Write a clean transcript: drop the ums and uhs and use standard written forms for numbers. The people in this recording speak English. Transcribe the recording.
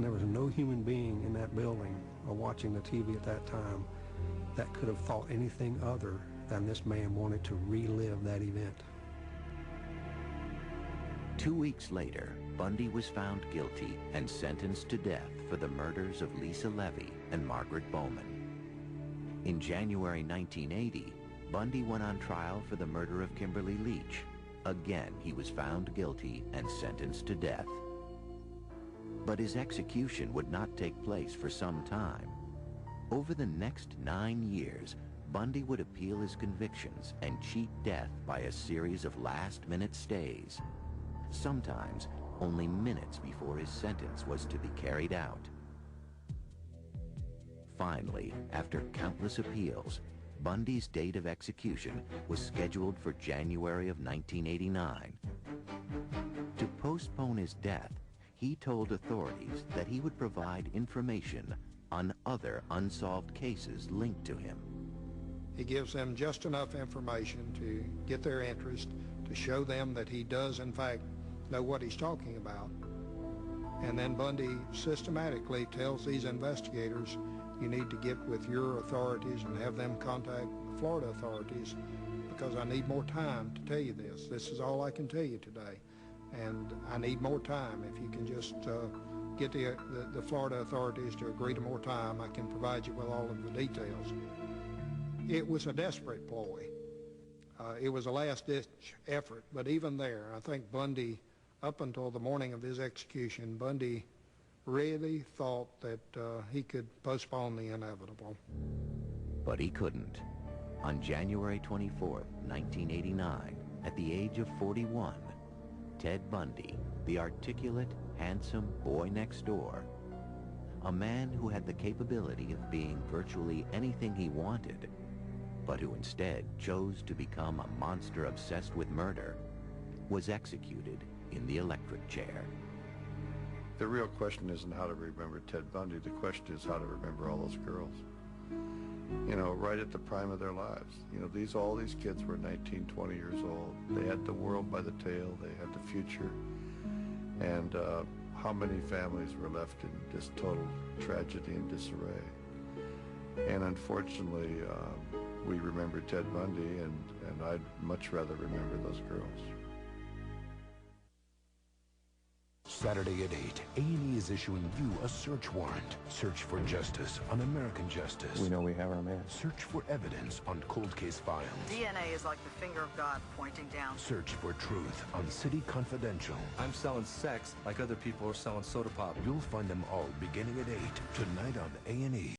And there was no human being in that building or watching the TV at that time that could have thought anything other than this man wanted to relive that event. 2 weeks later, Bundy was found guilty and sentenced to death for the murders of Lisa Levy and Margaret Bowman. In January 1980, Bundy went on trial for the murder of Kimberly Leach. Again, he was found guilty and sentenced to death. But his execution would not take place for some time. Over the next 9 years, Bundy would appeal his convictions and cheat death by a series of last-minute stays, sometimes only minutes before his sentence was to be carried out. Finally, after countless appeals, Bundy's date of execution was scheduled for January of 1989. To postpone his death, he told authorities that he would provide information on other unsolved cases linked to him. He gives them just enough information to get their interest, to show them that he does, in fact, know what he's talking about. And then Bundy systematically tells these investigators, you need to get with your authorities and have them contact the Florida authorities because I need more time to tell you this. This is all I can tell you today. And I need more time. If you can just get the Florida authorities to agree to more time, I can provide you with all of the details. It was a desperate ploy. It was a last-ditch effort, but even there, I think Bundy, up until the morning of his execution, Bundy really thought that he could postpone the inevitable. But he couldn't. On January 24th, 1989, at the age of 41, Ted Bundy, the articulate, handsome boy next door, a man who had the capability of being virtually anything he wanted, but who instead chose to become a monster obsessed with murder, was executed in the electric chair. The real question isn't how to remember Ted Bundy. The question is how to remember all those girls. You know, right at the prime of their lives. You know, all these kids were 19, 20 years old. They had the world by the tail. They had the future. And how many families were left in just total tragedy and disarray? And unfortunately, we remember Ted Bundy, and I'd much rather remember those girls. Saturday at 8, A&E is issuing you a search warrant. Search for justice on American Justice. We know we have our man. Search for evidence on cold case files. DNA is like the finger of God pointing down. Search for truth on City Confidential. I'm selling sex like other people are selling soda pop. You'll find them all beginning at 8 tonight on A&E.